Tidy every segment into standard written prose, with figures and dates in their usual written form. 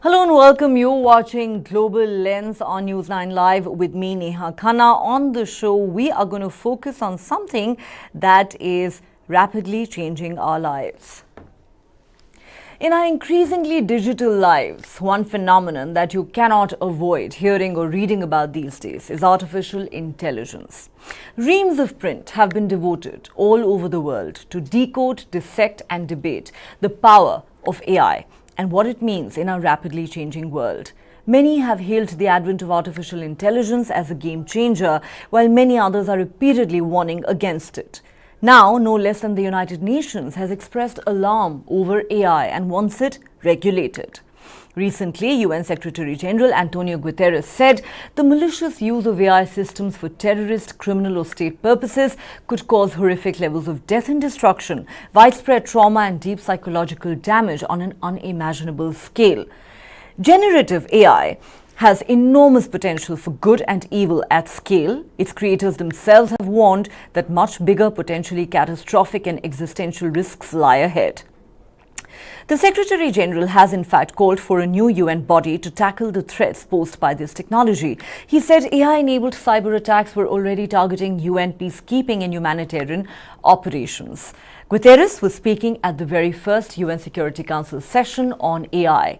Hello and welcome. You're watching Global Lens on News9 Live with me, Neha Khanna. On the show, we are going to focus on something that is rapidly changing our lives. In our increasingly digital lives, one phenomenon that you cannot avoid hearing or reading about these days is artificial intelligence. Reams of print have been devoted all over the world to decode, dissect and debate the power of AI and what it means in our rapidly changing world. Many have hailed the advent of artificial intelligence as a game changer, while many others are repeatedly warning against it. Now, no less than the United Nations has expressed alarm over AI and wants it regulated. Recently, UN Secretary General Antonio Guterres said the malicious use of AI systems for terrorist, criminal or state purposes could cause horrific levels of death and destruction, widespread trauma and deep psychological damage on an unimaginable scale. Generative AI has enormous potential for good and evil at scale. Its creators themselves have warned that much bigger, potentially catastrophic and existential risks lie ahead. The Secretary General has in fact called for a new UN body to tackle the threats posed by this technology. He said AI-enabled cyber attacks were already targeting UN peacekeeping and humanitarian operations. Guterres was speaking at the very first UN Security Council session on AI.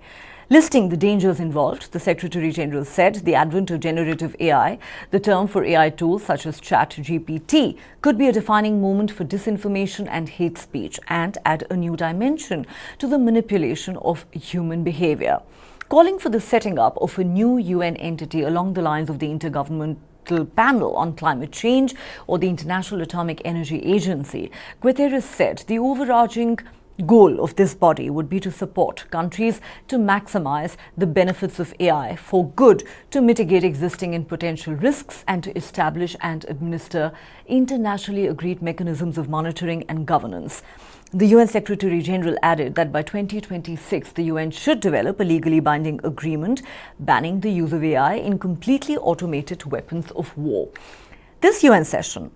Listing the dangers involved, the Secretary General said the advent of generative AI, the term for AI tools such as ChatGPT, could be a defining moment for disinformation and hate speech and add a new dimension to the manipulation of human behavior. Calling for the setting up of a new UN entity along the lines of the Intergovernmental Panel on Climate Change or the International Atomic Energy Agency, Guterres said the overarching goal of this body would be to support countries to maximize the benefits of AI for good, to mitigate existing and potential risks, and to establish and administer internationally agreed mechanisms of monitoring and governance. The UN Secretary General added that by 2026, the UN should develop a legally binding agreement banning the use of AI in completely automated weapons of war. This UN session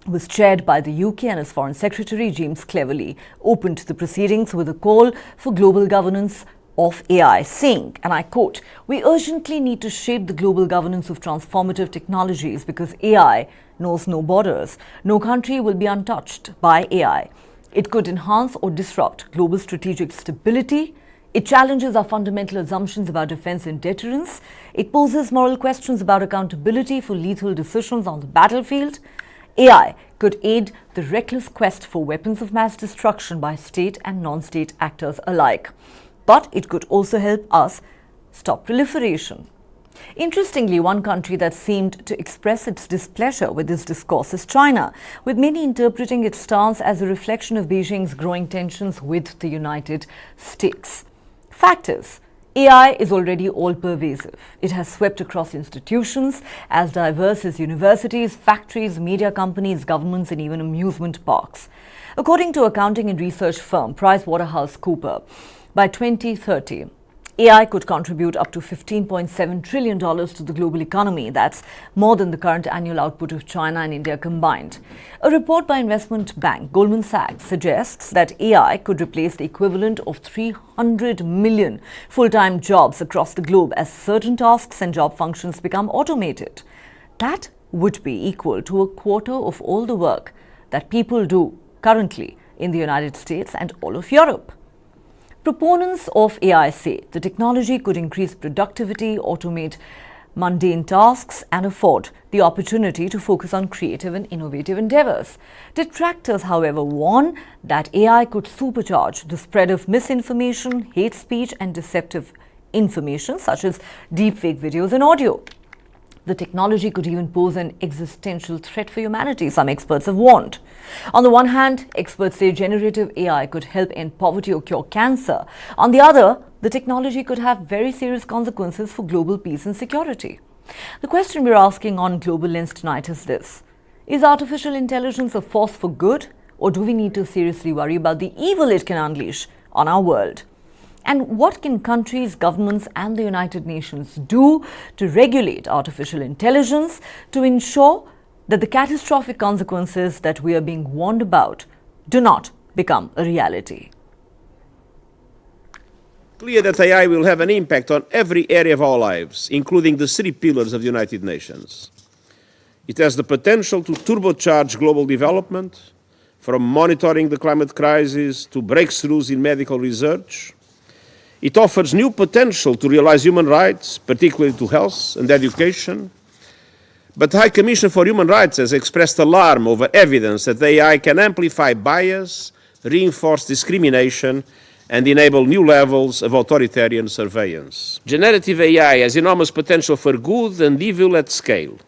was chaired by the UK and its Foreign Secretary James Cleverly, opened the proceedings with a call for global governance of AI, saying, and I quote, "We urgently need to shape the global governance of transformative technologies because AI knows no borders. No country will be untouched by AI. It could enhance or disrupt global strategic stability. It challenges our fundamental assumptions about defense and deterrence. It poses moral questions about accountability for lethal decisions on the battlefield. AI could aid the reckless quest for weapons of mass destruction by state and non-state actors alike. But it could also help us stop proliferation." Interestingly, one country that seemed to express its displeasure with this discourse is China, with many interpreting its stance as a reflection of Beijing's growing tensions with the United States. Fact is, AI is already all-pervasive. It has swept across institutions as diverse as universities, factories, media companies, governments, and even amusement parks. According to accounting and research firm PricewaterhouseCoopers, by 2030, AI could contribute up to $15.7 trillion to the global economy. That's more than the current annual output of China and India combined. A report by investment bank Goldman Sachs suggests that AI could replace the equivalent of 300 million full-time jobs across the globe as certain tasks and job functions become automated. That would be equal to a quarter of all the work that people do currently in the United States and all of Europe. Proponents of AI say the technology could increase productivity, automate mundane tasks, and afford the opportunity to focus on creative and innovative endeavors. Detractors, however, warn that AI could supercharge the spread of misinformation, hate speech, and deceptive information, such as deepfake videos and audio. The technology could even pose an existential threat for humanity, some experts have warned. On the one hand, experts say generative AI could help end poverty or cure cancer. On the other, the technology could have very serious consequences for global peace and security. The question we're asking on Global Lens tonight is this: is artificial intelligence a force for good, or do we need to seriously worry about the evil it can unleash on our world? And what can countries, governments and the United Nations do to regulate artificial intelligence to ensure that the catastrophic consequences that we are being warned about do not become a reality? Clear that AI will have an impact on every area of our lives, including the three pillars of the United Nations. It has the potential to turbocharge global development, from monitoring the climate crisis to breakthroughs in medical research. It offers new potential to realize human rights, particularly to health and education. But the High Commissioner for Human Rights has expressed alarm over evidence that AI can amplify bias, reinforce discrimination, and enable new levels of authoritarian surveillance. Generative AI has enormous potential for good and evil at scale.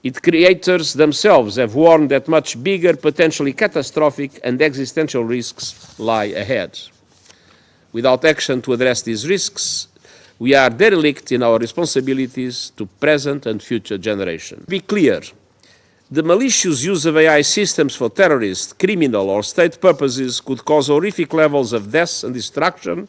Its creators themselves have warned that much bigger, potentially catastrophic and existential risks lie ahead. Without action to address these risks, we are derelict in our responsibilities to present and future generations. To be clear, the malicious use of AI systems for terrorist, criminal, or state purposes could cause horrific levels of death and destruction,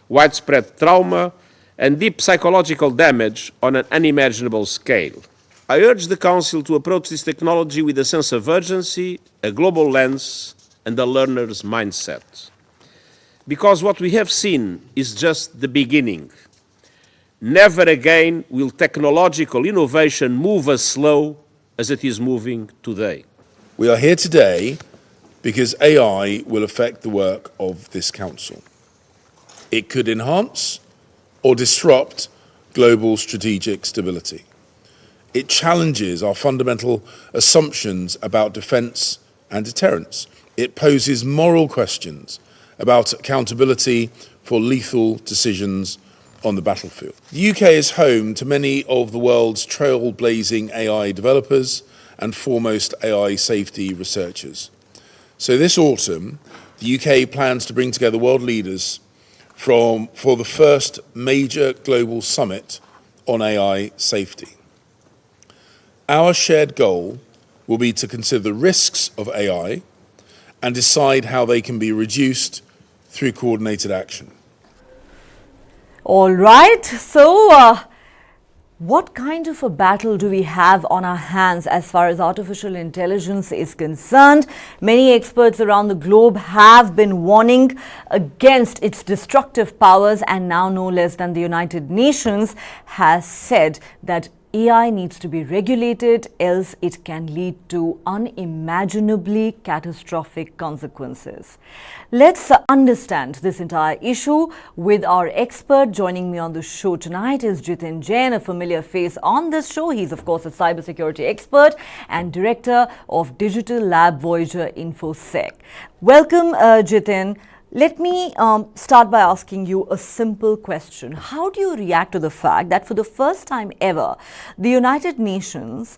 widespread trauma, and deep psychological damage on an unimaginable scale. I urge the Council to approach this technology with a sense of urgency, a global lens, and a learner's mindset. Because what we have seen is just the beginning. Never again will technological innovation move as slow as it is moving today. We are here today because AI will affect the work of this Council. It could enhance or disrupt global strategic stability. It challenges our fundamental assumptions about defence and deterrence. It poses moral questions about accountability for lethal decisions on the battlefield. The UK is home to many of the world's trailblazing AI developers and foremost AI safety researchers. So this autumn, the UK plans to bring together world leaders for the first major global summit on AI safety. Our shared goal will be to consider the risks of AI and decide how they can be reduced through coordinated action. All right, so what kind of a battle do we have on our hands as far as artificial intelligence is concerned? Many experts around the globe have been warning against its destructive powers, and now no less than the United Nations has said that AI needs to be regulated, else it can lead to unimaginably catastrophic consequences. Let's understand this entire issue with our expert. Joining me on the show tonight is Jitin Jain, a familiar face on this show. He's, of course, a cybersecurity expert and director of Digital Lab Voyager InfoSec. Welcome, Jitin. Let me start by asking you a simple question. How do you react to the fact that for the first time ever, the United Nations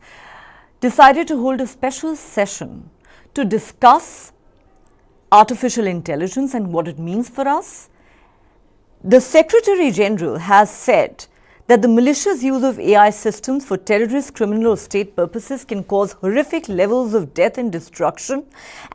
decided to hold a special session to discuss artificial intelligence and what it means for us? The Secretary General has said that the malicious use of AI systems for terrorist, criminal or state purposes can cause horrific levels of death and destruction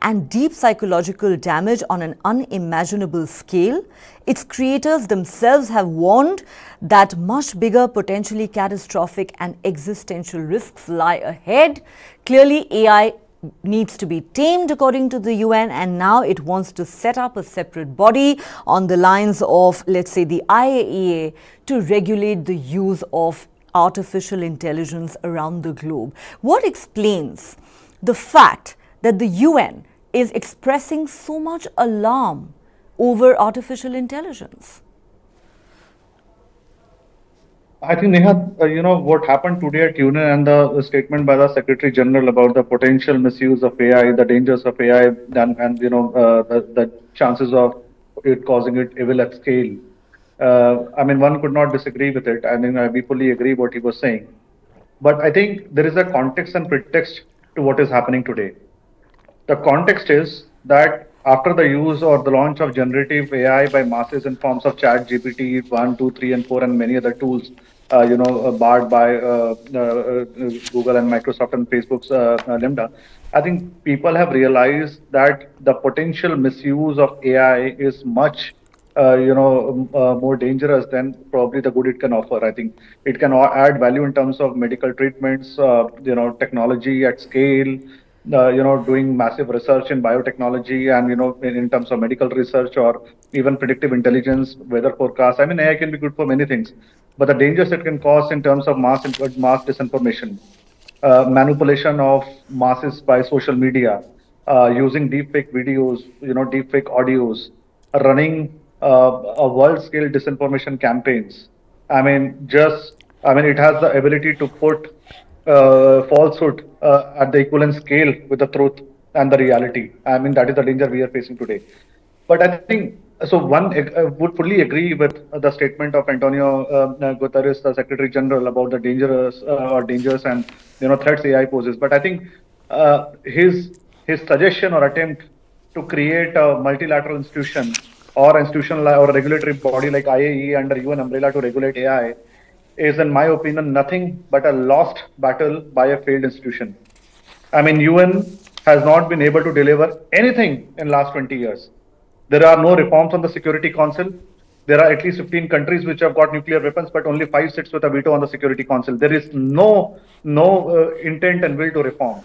and deep psychological damage on an unimaginable scale. Its creators themselves have warned that much bigger, potentially catastrophic and existential risks lie ahead. Clearly, AI needs to be tamed according to the UN, and now it wants to set up a separate body on the lines of, let's say, the IAEA to regulate the use of artificial intelligence around the globe. What explains the fact that the UN is expressing so much alarm over artificial intelligence? I think, Neha, what happened today at UN and the statement by the Secretary General about the potential misuse of AI, the dangers of AI, and the chances of it causing it evil at scale. I mean, one could not disagree with it. I mean, we fully agree what he was saying. But I think there is a context and pretext to what is happening today. The context is that after the use or the launch of generative AI by masses in forms of Chat GPT 1, 2, 3, and 4, and many other tools, barred by Google and Microsoft and Facebook's Lambda, I think people have realized that the potential misuse of AI is much more dangerous than probably the good it can offer. I think it can add value in terms of medical treatments, technology at scale, doing massive research in biotechnology and, in terms of medical research or even predictive intelligence, weather forecast. I mean, AI can be good for many things, but the dangers it can cause in terms of mass disinformation, manipulation of masses by social media, using deepfake videos, deepfake audios, running a world-scale disinformation campaigns. It has the ability to put falsehood at the equivalent scale with the truth and the reality. I mean, that is the danger we are facing today. But I think so. One would fully agree with the statement of Antonio Guterres, the Secretary General, about the dangers and threats AI poses. But I think his suggestion or attempt to create a multilateral institution or or a regulatory body like IAEA under UN umbrella to regulate AI is, in my opinion, nothing but a lost battle by a failed institution. I mean, UN has not been able to deliver anything in last 20 years. There are no reforms on the Security Council. There are at least 15 countries which have got nuclear weapons, but only 5 sits with a veto on the Security Council. There is no intent and will to reform.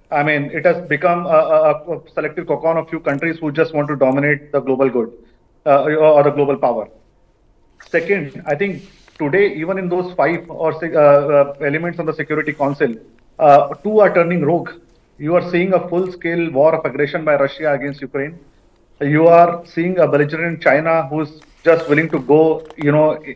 I mean, it has become a selective cocon of few countries who just want to dominate the global good or the global power. Second, I think today, even in those 5 or 6 elements on the Security Council, 2 are turning rogue. You are seeing a full-scale war of aggression by Russia against Ukraine. You are seeing a belligerent China who's just willing to go,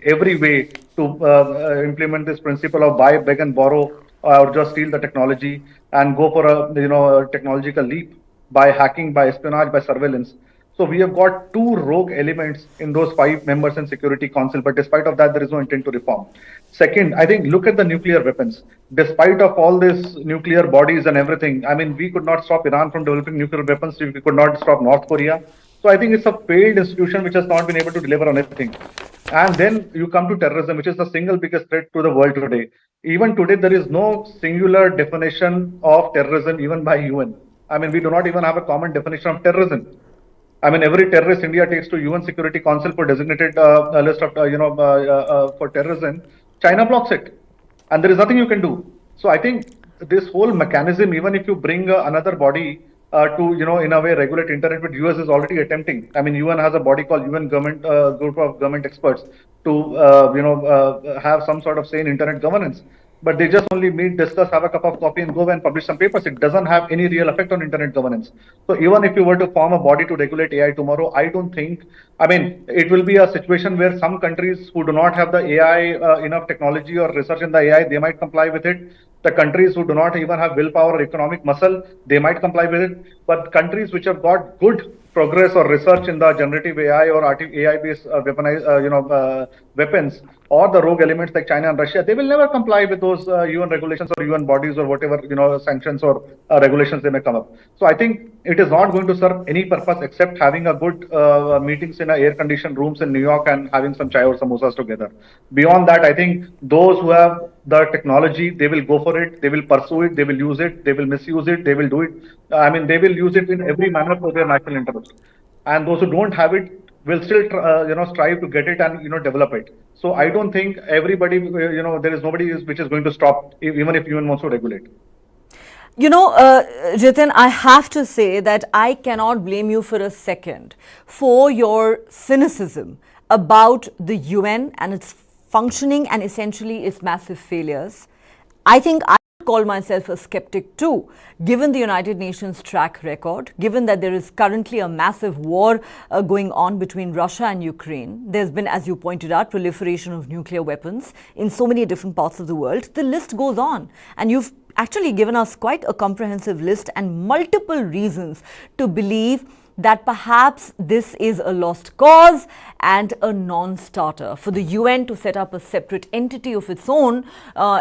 every way to implement this principle of buy, beg, and borrow, or just steal the technology and go for a technological leap by hacking, by espionage, by surveillance. So we have got 2 rogue elements in those 5 members in Security Council, but despite of that, there is no intent to reform. Second, I think look at the nuclear weapons. Despite of all these nuclear bodies and everything, I mean, we could not stop Iran from developing nuclear weapons. We could not stop North Korea. So I think it's a failed institution which has not been able to deliver on anything. And then you come to terrorism, which is the single biggest threat to the world today. Even today, there is no singular definition of terrorism, even by UN. I mean, we do not even have a common definition of terrorism. I mean, every terrorist India takes to UN Security Council for designated a list of, for terrorism, China blocks it. And there is nothing you can do. So I think this whole mechanism, even if you bring another body to, in a way, regulate internet, but US is already attempting. I mean, UN has a body called UN government, group of government experts to, have some sort of say in internet governance. But they just only meet, discuss, have a cup of coffee and go and publish some papers. It doesn't have any real effect on internet governance. So even if you were to form a body to regulate AI tomorrow, I don't think, I mean, it will be a situation where some countries who do not have the AI, enough technology or research in the AI, they might comply with it. The countries who do not even have willpower or economic muscle, they might comply with it. But countries which have got good progress or research in the generative AI or AI-based weapons or the rogue elements like China and Russia, they will never comply with those UN regulations or UN bodies or whatever sanctions or regulations they may come up. So I think it is not going to serve any purpose except having a good meetings in air-conditioned rooms in New York and having some chai or samosas together. Beyond that, I think those who have the technology, they will go for it, they will pursue it, they will use it, they will misuse it, they will do it. I mean, they will use it in every manner for their national interest. And those who don't have it will still, strive to get it and, develop it. So I don't think everybody, there is nobody which is going to stop, even if UN wants to regulate. Jitin, I have to say that I cannot blame you for a second for your cynicism about the UN and its functioning and essentially its massive failures. I think I call myself a skeptic too, given the United Nations track record, given that there is currently a massive war going on between Russia and Ukraine. There's been, as you pointed out, proliferation of nuclear weapons in so many different parts of the world. The list goes on. And you've actually given us quite a comprehensive list and multiple reasons to believe that perhaps this is a lost cause and a non-starter for the UN to set up a separate entity of its own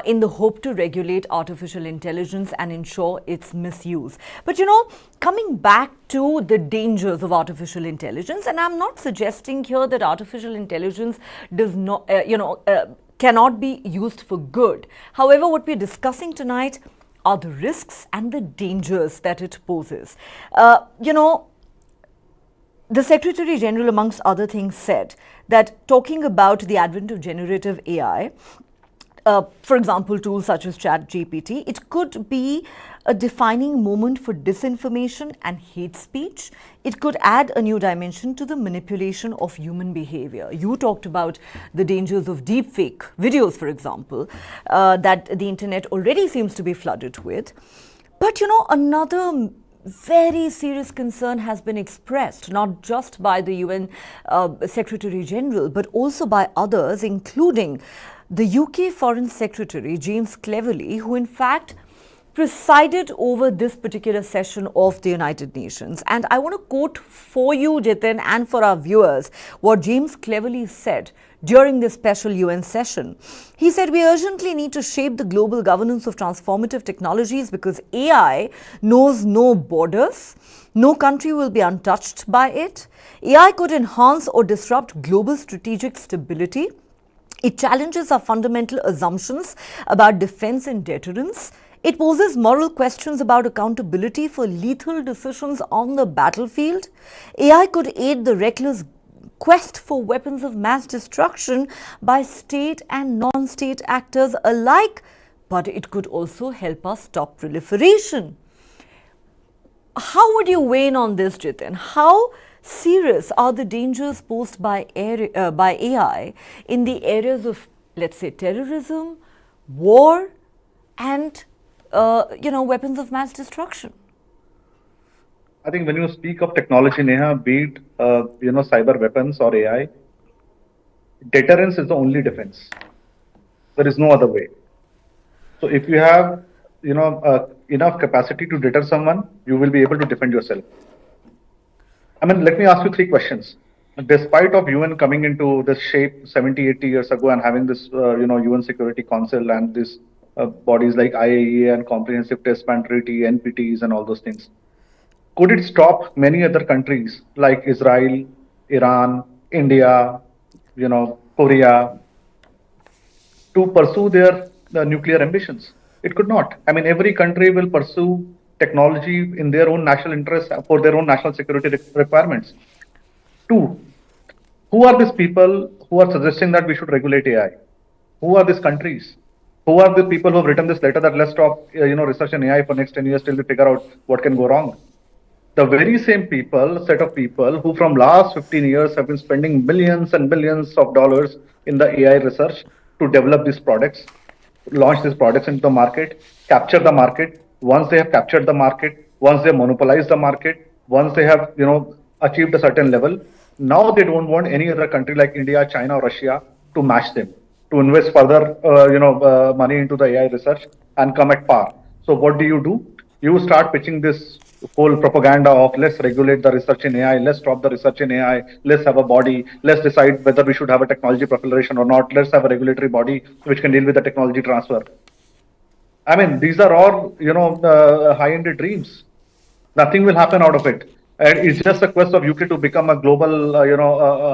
in the hope to regulate artificial intelligence and ensure its misuse. But coming back to the dangers of artificial intelligence, and I'm not suggesting here that artificial intelligence does not, cannot be used for good. However, what we're discussing tonight are the risks and the dangers that it poses. The Secretary General, amongst other things, said that talking about the advent of generative AI, for example, tools such as ChatGPT, it could be a defining moment for disinformation and hate speech. It could add a new dimension to the manipulation of human behavior. You talked about the dangers of deepfake videos, for example, that the internet already seems to be flooded with. But another very serious concern has been expressed, not just by the UN Secretary General, but also by others, including the UK Foreign Secretary, James Cleverly, who in fact presided over this particular session of the United Nations. And I want to quote for you, Jitin, and for our viewers, what James Cleverly said during this special UN session. He said, "We urgently need to shape the global governance of transformative technologies because AI knows no borders. No country will be untouched by it. AI could enhance or disrupt global strategic stability. It challenges our fundamental assumptions about defense and deterrence. It poses moral questions about accountability for lethal decisions on the battlefield. AI could aid the reckless quest for weapons of mass destruction by state and non-state actors alike, but it could also help us stop proliferation." How would you weigh in on this, Jitin? How serious are the dangers posed by AI in the areas of, let's say, terrorism, war, and weapons of mass destruction? I think when you speak of technology, Neha, be it cyber weapons or AI, deterrence is the only defense. There is no other way. So if you have enough capacity to deter someone, you will be able to defend yourself. I mean, let me ask you three questions. Despite of UN coming into this shape 70, 80 years ago and having this UN Security Council and this bodies like IAEA and Comprehensive Test Ban Treaty, NPTs and all those things, could it stop many other countries like Israel, Iran, India, Korea to pursue their nuclear ambitions? It could not. I mean, every country will pursue technology in their own national interest for their own national security requirements. Two, who are these people who are suggesting that we should regulate AI? Who are these countries? Who are the people who have written this letter that let's stop research in AI for next 10 years till we figure out what can go wrong? The very same people, set of people who from last 15 years have been spending millions and billions of dollars in the AI research to develop these products, launch these products into the market, capture the market. Once they have captured the market, once they monopolize the market, once they have achieved a certain level, now they don't want any other country like India, China, or Russia to match them, to invest further money into the AI research and come at par. So what do? You start pitching this whole propaganda of let's regulate the research in AI, let's stop the research in AI, let's have a body, let's decide whether we should have a technology proliferation or not, let's have a regulatory body which can deal with the technology transfer. I mean, these are all, high-ended dreams. Nothing will happen out of it. And it's just a quest of UK to become a global,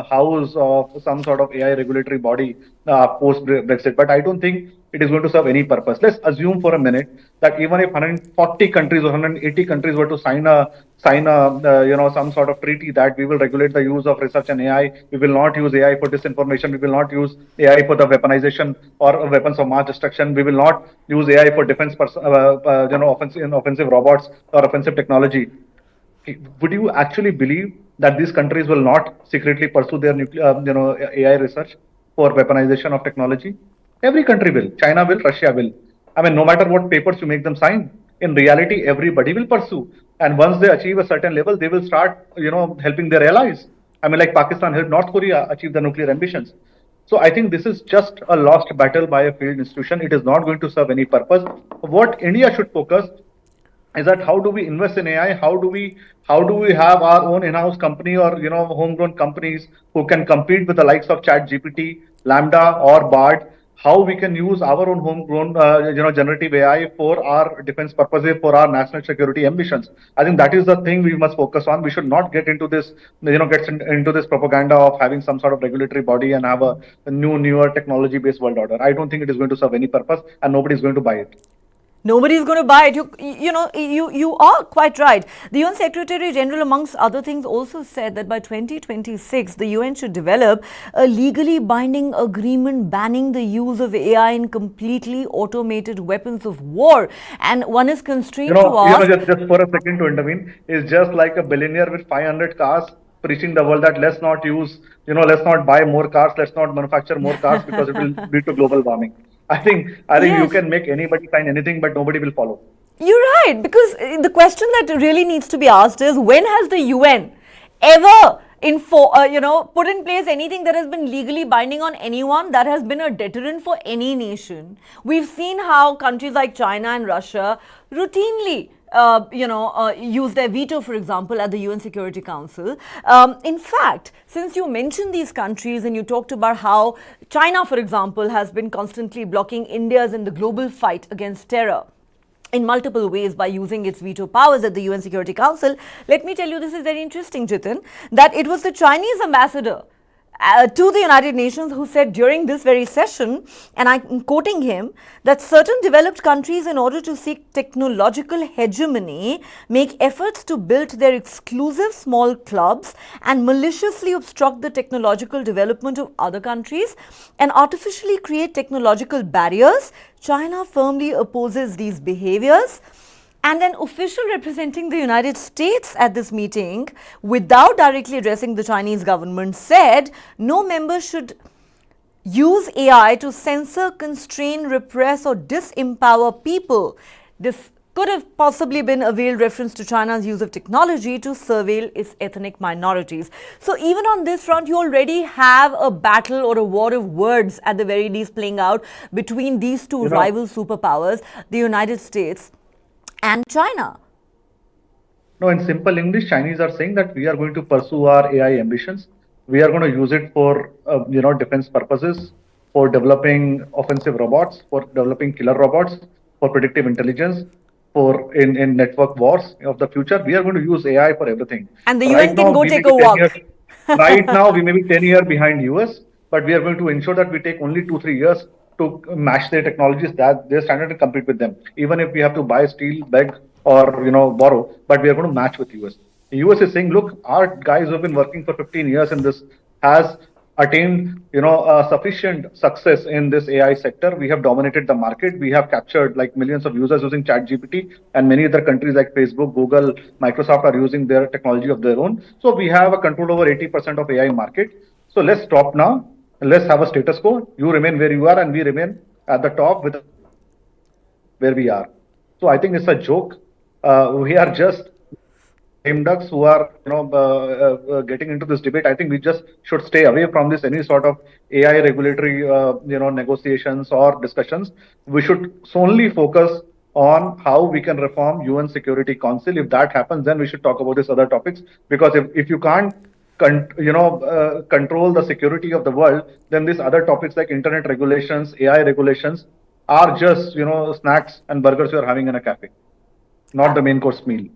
house of some sort of AI regulatory body post-Brexit. But I don't think it is going to serve any purpose. Let's assume for a minute that even if 140 countries or 180 countries were to sign some sort of treaty that we will regulate the use of research and AI, we will not use AI for disinformation, we will not use AI for the weaponization or weapons of mass destruction, we will not use AI for defense, offensive robots or offensive technology. Would you actually believe that these countries will not secretly pursue their AI research for weaponization of technology? Every country will. China will. Russia will. I mean, no matter what papers you make them sign, in reality, everybody will pursue. And once they achieve a certain level, they will start, helping their allies. I mean, like Pakistan helped North Korea achieve their nuclear ambitions. So I think this is just a lost battle by a failed institution. It is not going to serve any purpose. What India should focus is that how do we invest in AI? How do we have our own in-house company or homegrown companies who can compete with the likes of ChatGPT, Lambda, or Bard? How we can use our own homegrown generative AI for our defense purposes, for our national security ambitions? I think that is the thing we must focus on. We should not get into this, into this propaganda of having some sort of regulatory body and have a newer technology-based world order. I don't think it is going to serve any purpose, and nobody is going to buy it. Nobody's going to buy it. You are quite right. The UN Secretary General, amongst other things, also said that by 2026, the UN should develop a legally binding agreement banning the use of AI in completely automated weapons of war. And one is constrained to ask. Just for a second to intervene, is just like a billionaire with 500 cars preaching the world that let's not use, let's not buy more cars, let's not manufacture more cars because it will lead to global warming. I think you Yes. can make anybody sign anything, but nobody will follow. You're right, because the question that really needs to be asked is, when has the UN ever put in place anything that has been legally binding on anyone, that has been a deterrent for any nation? We've seen how countries like China and Russia routinely use their veto, for example, at the UN Security Council. In fact, since you mentioned these countries and you talked about how China, for example, has been constantly blocking India's in the global fight against terror in multiple ways by using its veto powers at the UN Security Council, let me tell you, this is very interesting, Jitin, that it was the Chinese ambassador to the United Nations who said during this very session, and I'm quoting him, that certain developed countries, in order to seek technological hegemony, make efforts to build their exclusive small clubs and maliciously obstruct the technological development of other countries and artificially create technological barriers. China firmly opposes these behaviors. And an official representing the United States at this meeting, without directly addressing the Chinese government, said no member should use AI to censor, constrain, repress or disempower people. This could have possibly been a veiled reference to China's use of technology to surveil its ethnic minorities. So even on this front, you already have a battle or a war of words at the very least playing out between these two rival superpowers, the United States and China. No, in simple English, Chinese are saying that we are going to pursue our AI ambitions. We are going to use it for, defense purposes, for developing offensive robots, for developing killer robots, for predictive intelligence, for in network wars of the future. We are going to use AI for everything. And the UN can go take a walk. Right now, we may be 10 years behind US, but we are going to ensure that we take only 2-3 years to match their technologies, that their standard, to compete with them. Even if we have to buy steel, beg, or borrow, but we are going to match with US. The US is saying, look, our guys who have been working for 15 years in this has attained sufficient success in this AI sector. We have dominated the market. We have captured like millions of users using ChatGPT, and many other countries like Facebook, Google, Microsoft are using their technology of their own. So we have a control over 80% of AI market. So let's stop now. Let's have a status quo. You remain where you are, and we remain at the top with where we are. So I think it's a joke. We are just lame ducks who are getting into this debate. I think we just should stay away from this any sort of AI regulatory negotiations or discussions. We should solely focus on how we can reform UN Security Council. If that happens, then we should talk about these other topics, because if you can't control the security of the world, then these other topics like internet regulations, AI regulations are just snacks and burgers you are having in a cafe, not the main course meal.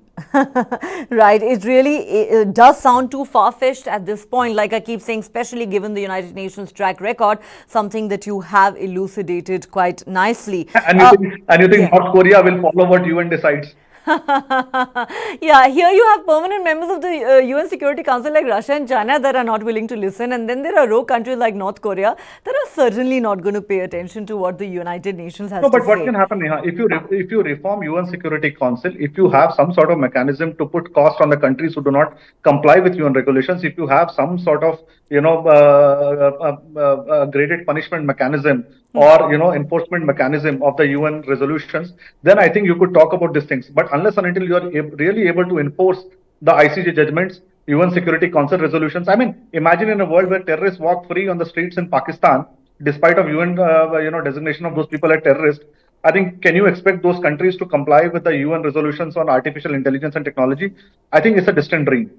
Right. It does sound too far-fetched at this point, like I keep saying, especially given the United Nations track record, something that you have elucidated quite nicely. And you think North Korea will follow what UN decides? Yeah, here you have permanent members of the UN Security Council like Russia and China that are not willing to listen, and then there are rogue countries like North Korea that are certainly not going to pay attention to what the United Nations has to say. No, but what can happen, Neha, if you reform UN Security Council, if you have some sort of mechanism to put cost on the countries who do not comply with UN regulations, if you have some sort of graded punishment mechanism or enforcement mechanism of the UN resolutions, then I think you could talk about these things. But unless and until you are really able to enforce the ICJ judgments, UN Security Council resolutions, I mean, imagine in a world where terrorists walk free on the streets in Pakistan, despite of UN designation of those people as terrorists. I think, can you expect those countries to comply with the UN resolutions on artificial intelligence and technology? I think it's a distant dream.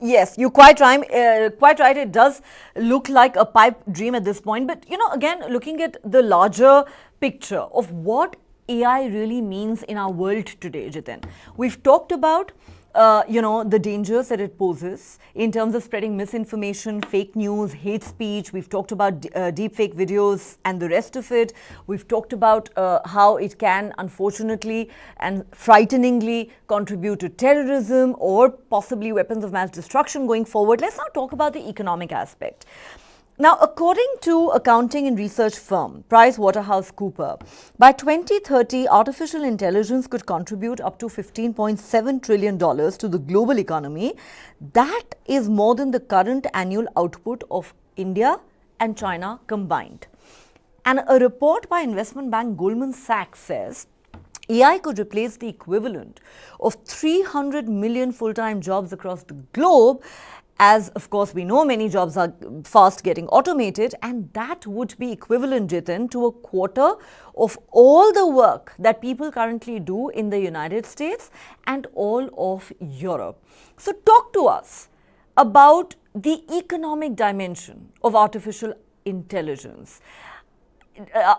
Yes, you're quite right. It does look like a pipe dream at this point. But, again, looking at the larger picture of what AI really means in our world today, Jitin. We've talked about the dangers that it poses in terms of spreading misinformation, fake news, hate speech. We've talked about deepfake videos and the rest of it. We've talked about how it can, unfortunately and frighteningly, contribute to terrorism or possibly weapons of mass destruction going forward. Let's now talk about the economic aspect. Now, according to accounting and research firm PricewaterhouseCoopers, by 2030, artificial intelligence could contribute up to $15.7 trillion to the global economy. That is more than the current annual output of India and China combined. And a report by investment bank Goldman Sachs says AI could replace the equivalent of 300 million full-time jobs across the globe. As, of course, we know many jobs are fast getting automated, and that would be equivalent, Jitin, to a quarter of all the work that people currently do in the United States and all of Europe. So talk to us about the economic dimension of artificial intelligence.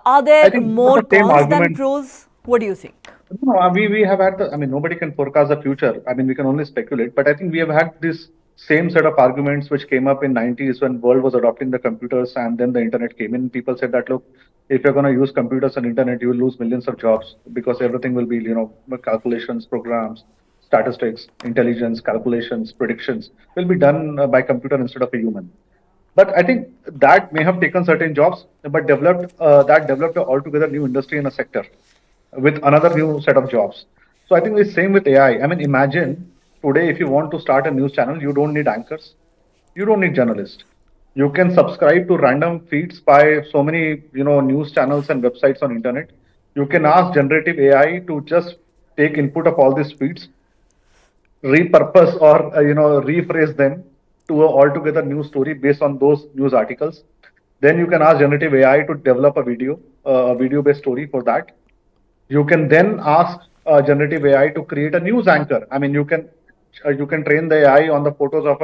Are there more cons than pros? What do you think? No, we have had nobody can forecast the future. We can only speculate, but I think we have had this same set of arguments which came up in 90s when world was adopting the computers and then the internet came in. People said that, look, if you're going to use computers and internet, you will lose millions of jobs because everything will be, calculations, programs, statistics, intelligence, calculations, predictions will be done by computer instead of a human. But I think that may have taken certain jobs, but developed an altogether new industry in a sector with another new set of jobs. So I think the same with AI. Imagine today, if you want to start a news channel, you don't need anchors, you don't need journalists. You can subscribe to random feeds by so many, news channels and websites on internet. You can ask generative AI to just take input of all these feeds, repurpose or rephrase them to an altogether new story based on those news articles. Then you can ask generative AI to develop a video-based story for that. You can then ask generative AI to create a news anchor. You can train the AI on the photos of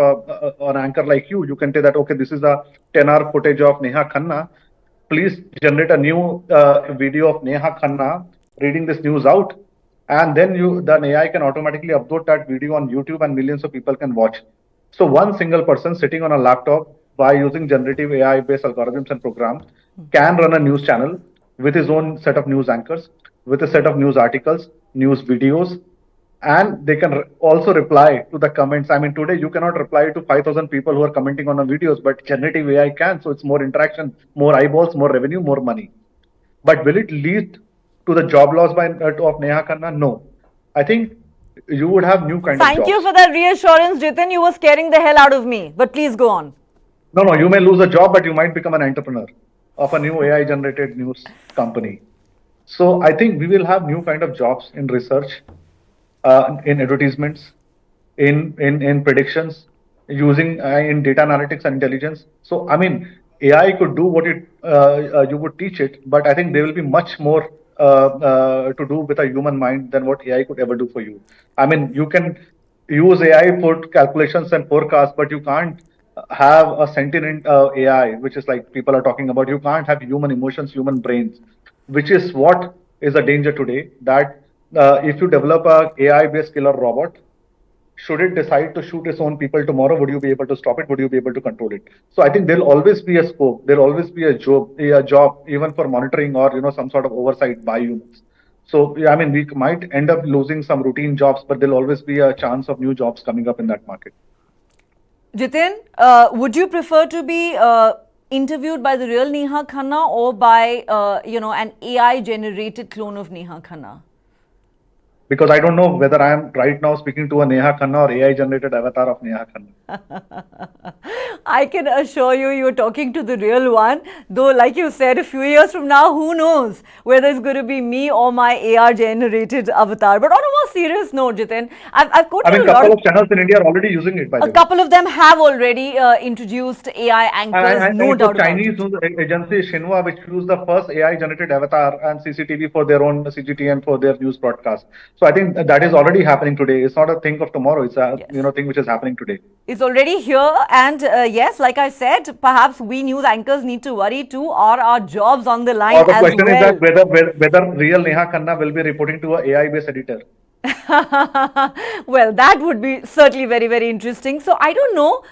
an anchor like you. You can say that, okay, this is a 10-hour footage of Neha Khanna. Please generate a new video of Neha Khanna reading this news out. And then the AI can automatically upload that video on YouTube and millions of people can watch. So one single person sitting on a laptop by using generative AI-based algorithms and programs can run a news channel with his own set of news anchors, with a set of news articles, news videos, and they can also reply to the comments. Today you cannot reply to 5,000 people who are commenting on the videos, but generative AI can. So it's more interaction, more eyeballs, more revenue, more money. But will it lead to the job loss of Neha Khanna? No. I think you would have new kind of jobs. Thank you for that reassurance, Jitin. You were scaring the hell out of me. But please go on. No, you may lose a job, but you might become an entrepreneur of a new AI-generated news company. So I think we will have new kind of jobs in research, in advertisements, in predictions, using in data analytics and intelligence. So AI could do what you would teach it, but I think there will be much more to do with a human mind than what AI could ever do for you. You can use AI for calculations and forecasts, but you can't have a sentient AI, which is like people are talking about. You can't have human emotions, human brains, which is what is a danger today, that if you develop a AI-based killer robot, should it decide to shoot its own people tomorrow, would you be able to stop it? Would you be able to control it? So I think there'll always be a scope. There'll always be a job even for monitoring or, some sort of oversight by humans. So, we might end up losing some routine jobs, but there'll always be a chance of new jobs coming up in that market. Jitin, would you prefer to be interviewed by the real Neha Khanna or by, an AI-generated clone of Neha Khanna? Because I don't know whether I am right now speaking to a Neha Khanna or AI-generated avatar of Neha Khanna. I can assure you, you're talking to the real one. Though, like you said, a few years from now, who knows whether it's going to be me or my AI-generated avatar. But on a more serious note, Jitin, I've quoted a couple of channels in India are already using it, by the way. A couple of them have already introduced AI anchors, no doubt about it. Chinese agency Xinhua, which used the first AI-generated avatar and CCTV for their own CGT and for their news broadcast. So I think that is already happening today. It's not a thing of tomorrow. It's a thing which is happening today. It's already here, and yes, like I said, perhaps we news anchors need to worry too. Are our jobs on the line as well? Or the question is that whether real Neha Khanna will be reporting to an AI-based editor. Well, that would be certainly very, very interesting. So, I don't know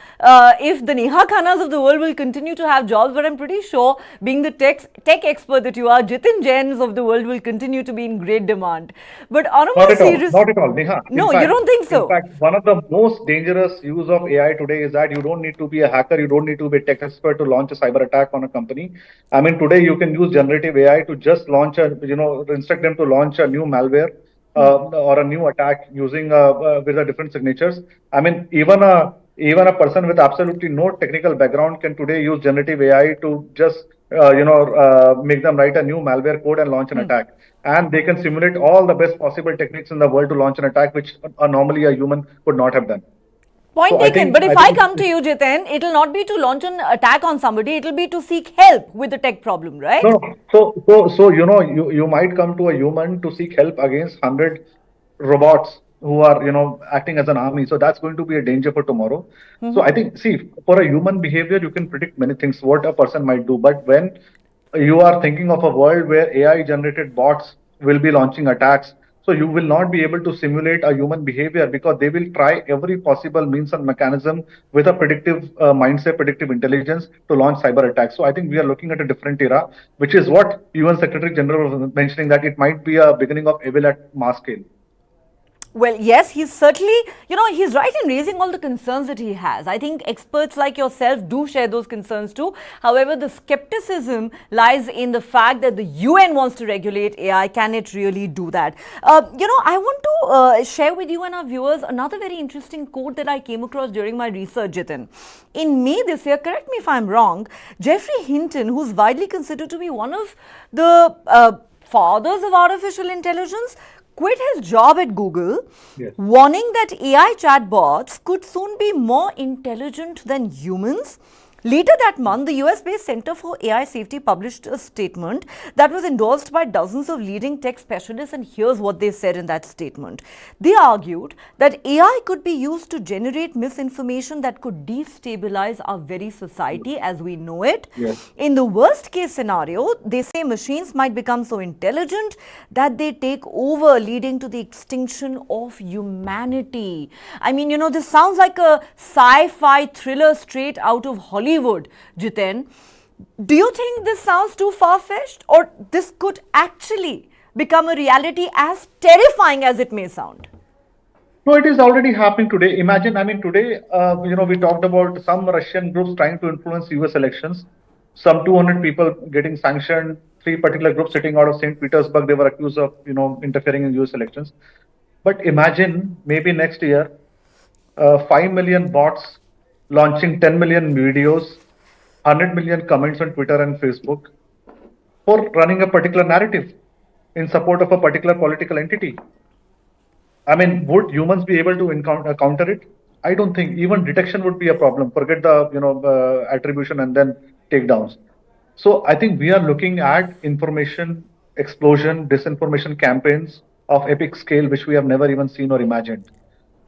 if the Neha Khannas of the world will continue to have jobs, but I'm pretty sure, being the tech expert that you are, Jitin Jains of the world will continue to be in great demand. But on a Not more at all. serious, Not at all, Neha. no, you don't think In so? fact, one of the most dangerous use of AI today is that you don't need to be a hacker, you don't need to be a tech expert to launch a cyber attack on a company. I mean, today you can use generative AI to just launch a, instruct them to launch a new malware or a new attack using with a different signatures. I mean, even a person with absolutely no technical background can today use generative AI to just make them write a new malware code and launch an attack. And they can simulate all the best possible techniques in the world to launch an attack, which normally a human could not have done. Point So I taken. think But if I I think come to you, Jitin, it'll not be to launch an attack on somebody, it'll be to seek help with the tech problem, no, right? no. So you might come to a human to seek help against 100 robots who are acting as an army. So that's going to be a danger for tomorrow. So I think, see, for a human behavior, you can predict many things what a person might do. But when you are thinking of a world where AI generated bots will be launching attacks, so you will not be able to simulate a human behavior because they will try every possible means and mechanism with a predictive mindset, predictive intelligence to launch cyber attacks. So I think we are looking at a different era, which is what UN Secretary General was mentioning, that it might be a beginning of evil at mass scale. Well, yes, he's certainly, he's right in raising all the concerns that he has. I think experts like yourself do share those concerns too. However, the skepticism lies in the fact that the UN wants to regulate AI. Can it really do that? I want to share with you and our viewers another very interesting quote that I came across during my research, Jitin. In May this year, correct me if I'm wrong, Geoffrey Hinton, who's widely considered to be one of the fathers of artificial intelligence, quit his job at Google, Yes. warning that AI chatbots could soon be more intelligent than humans. Later that month, the US-based Center for AI Safety published a statement that was endorsed by dozens of leading tech specialists, and here's what they said in that statement. They argued that AI could be used to generate misinformation that could destabilize our very society as we know it. Yes. In the worst case scenario, they say machines might become so intelligent that they take over, leading to the extinction of humanity. I mean, this sounds like a sci-fi thriller straight out of Hollywood, Jiten. Do you think this sounds too far-fetched, or this could actually become a reality as terrifying as it may sound? No, it is already happening today. Imagine, I mean, today, we talked about some Russian groups trying to influence US elections. Some 200 people getting sanctioned. Three particular groups sitting out of St. Petersburg. They were accused of, interfering in US elections. But imagine maybe next year, 5 million bots launching 10 million videos, 100 million comments on Twitter and Facebook for running a particular narrative in support of a particular political entity. I mean, would humans be able to counter it? I don't think. Even detection would be a problem. Forget the attribution and then takedowns. So I think we are looking at information explosion, disinformation campaigns of epic scale, which we have never even seen or imagined.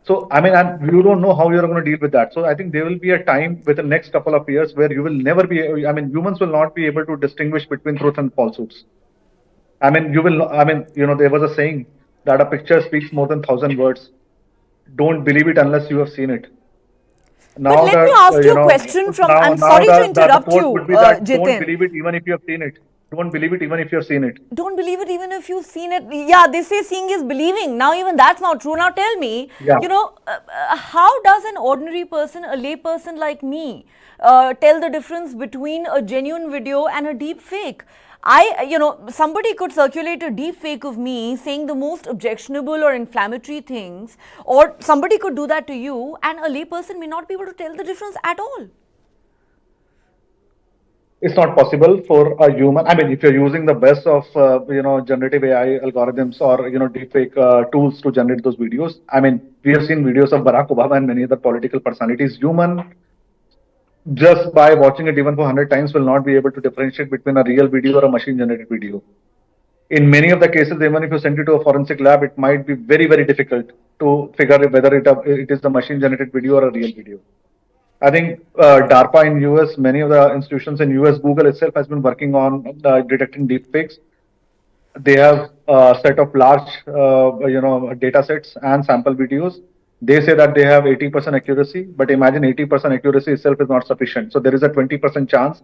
So I mean, and you don't know how you're going to deal with that. So I think there will be a time within the next couple of years where you will never be. I mean, humans will not be able to distinguish between truth and falsehoods. I mean, there was a saying that a picture speaks more than 1,000 words. Don't believe it unless you have seen it. But let me ask you a question from, I'm sorry to interrupt you, would be that don't Jitin. believe it even if you have seen it. Don't believe it even if you have seen it. Don't believe it even if you've seen it. Yeah, they say seeing is believing. Now even that's not true. Now tell me, Yeah. how does an ordinary person, a lay person like me, tell the difference between a genuine video and a deep fake? Somebody could circulate a deep fake of me saying the most objectionable or inflammatory things, or somebody could do that to you, and a lay person may not be able to tell the difference at all. It's not possible for a human. I mean, if you're using the best of generative AI algorithms or deepfake tools to generate those videos. I mean, we have seen videos of Barack Obama and many other political personalities. Human, just by watching it even for 100 times, will not be able to differentiate between a real video or a machine generated video. In many of the cases, even if you send it to a forensic lab, it might be very, very difficult to figure whether it is a machine generated video or a real video. I think DARPA in US, many of the institutions in US, Google itself has been working on detecting deepfakes. They have a set of large, data sets and sample videos. They say that they have 80% accuracy, but imagine 80% accuracy itself is not sufficient. So there is a 20% chance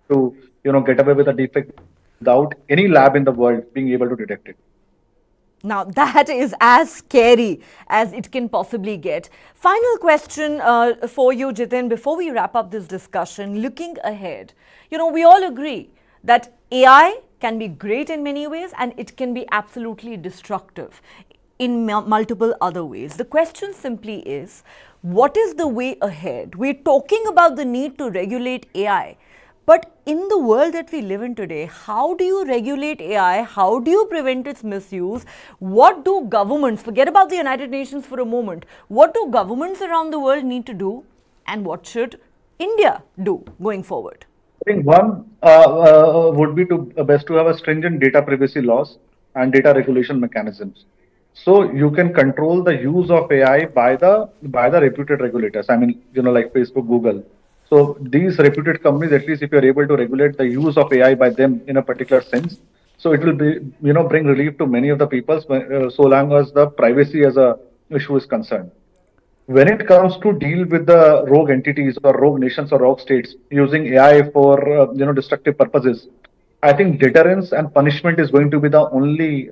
to, get away with a defect without any lab in the world being able to detect it. Now, that is as scary as it can possibly get. Final question for you, Jitin, before we wrap up this discussion. Looking ahead, we all agree that AI can be great in many ways and it can be absolutely destructive in multiple other ways. The question simply is, what is the way ahead? We're talking about the need to regulate AI. But in the world that we live in today, how do you regulate AI? How do you prevent its misuse? What do governments, forget about the United Nations for a moment, what do governments around the world need to do? And what should India do going forward? I think one would be to best to have a stringent data privacy laws and data regulation mechanisms. So you can control the use of AI by the reputed regulators. I mean, like Facebook, Google. So these reputed companies, at least if you're able to regulate the use of AI by them in a particular sense, so it will be, bring relief to many of the people, so long as the privacy as a issue is concerned. When it comes to deal with the rogue entities or rogue nations or rogue states using AI for destructive purposes, I think deterrence and punishment is going to be the only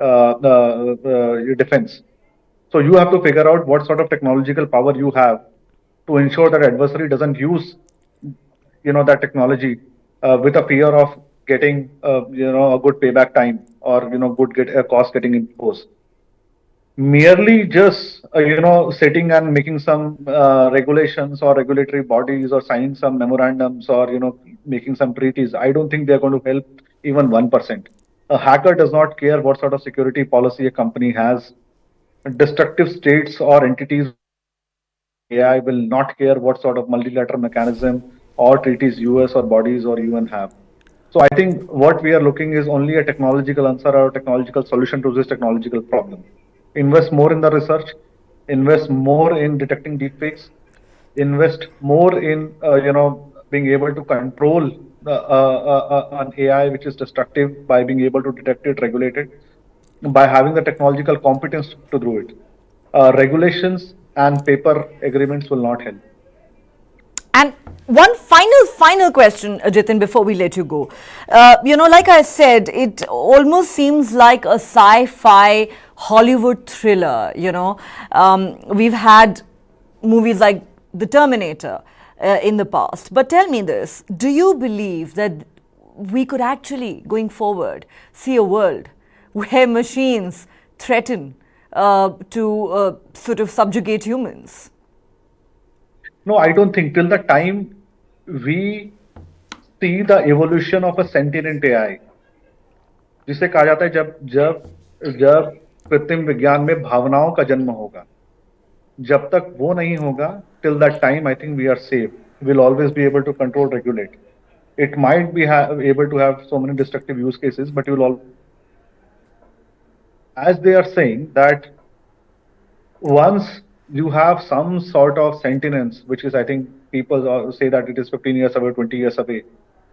defense. So you have to figure out what sort of technological power you have to ensure that adversary doesn't use that technology with a fear of getting a good payback time or good get a cost getting imposed. Merely just sitting and making some regulations or regulatory bodies or signing some memorandums or making some treaties, I don't think they're going to help even 1%. A hacker does not care what sort of security policy a company has. Destructive states or entities AI will not care what sort of multilateral mechanism or treaties US or bodies or UN have. So I think what we are looking is only a technological answer or a technological solution to this technological problem. Invest more in the research, invest more in detecting deepfakes, invest more in being able to control an AI which is destructive by being able to detect it, regulate it, by having the technological competence to do it. Regulations and paper agreements will not help. And one final question, Jitin, before we let you go. Like I said, it almost seems like a sci-fi Hollywood thriller. We've had movies like The Terminator in the past. But tell me this, do you believe that we could actually, going forward, see a world where machines threaten to sort of subjugate humans? No, I don't think till the time we see the evolution of a sentient AI, जिसे कहा जाता है जब जब जब कृत्रिम विज्ञान में भावनाओं का जन्म होगा, जब तक वो नहीं होगा, till that time I think we are safe. We'll always be able to control, regulate. It might be able to have so many destructive use cases, but you will all, as they are saying that once you have some sort of sentience, which is, I think people say that it is 15 years away, 20 years away,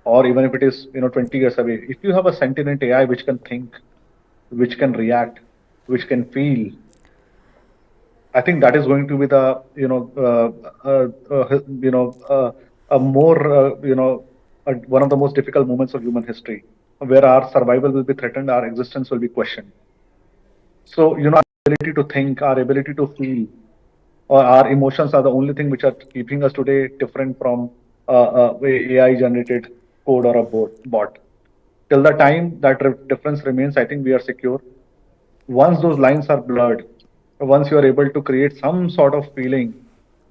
or even if it is 20 years away, if you have a sentient AI which can think, which can react, which can feel, I think that is going to be the a more one of the most difficult moments of human history, where our survival will be threatened, our existence will be questioned. So our ability to think, our ability to feel, or our emotions are the only thing which are keeping us today different from AI generated code or a bot. Till the time that difference remains, I think we are secure. Once those lines are blurred, once you are able to create some sort of feeling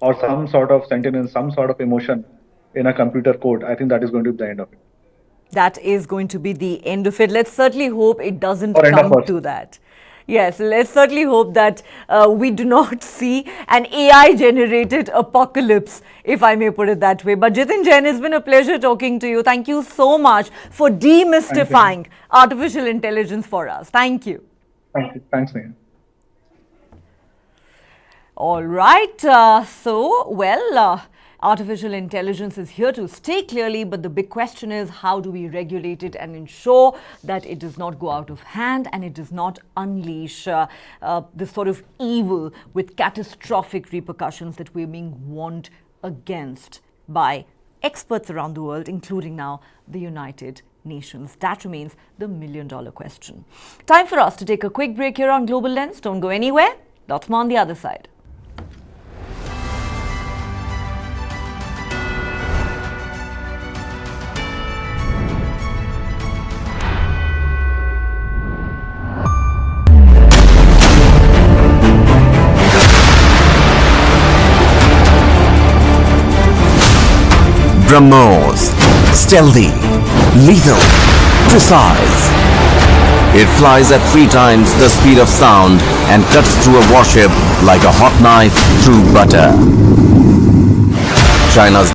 or some sort of sentiment, some sort of emotion in a computer code, I think that is going to be the end of it. That is going to be the end of it. Let's certainly hope it doesn't Or end of come us. to that. Yes, let's certainly hope that we do not see an AI-generated apocalypse, if I may put it that way. But Jitin Jain, it's been a pleasure talking to you. Thank you so much for demystifying artificial intelligence for us. Thank you. Thank you. Thanks, Neha. All right. Artificial intelligence is here to stay clearly, but the big question is how do we regulate it and ensure that it does not go out of hand and it does not unleash this sort of evil with catastrophic repercussions that we're being warned against by experts around the world, including now the United Nations. That remains the million-dollar question. Time for us to take a quick break here on Global Lens. Don't go anywhere. Lots more on the other side. BrahMos. Stealthy, lethal, precise. It flies at 3 times the speed of sound and cuts through a warship like a hot knife through butter. China's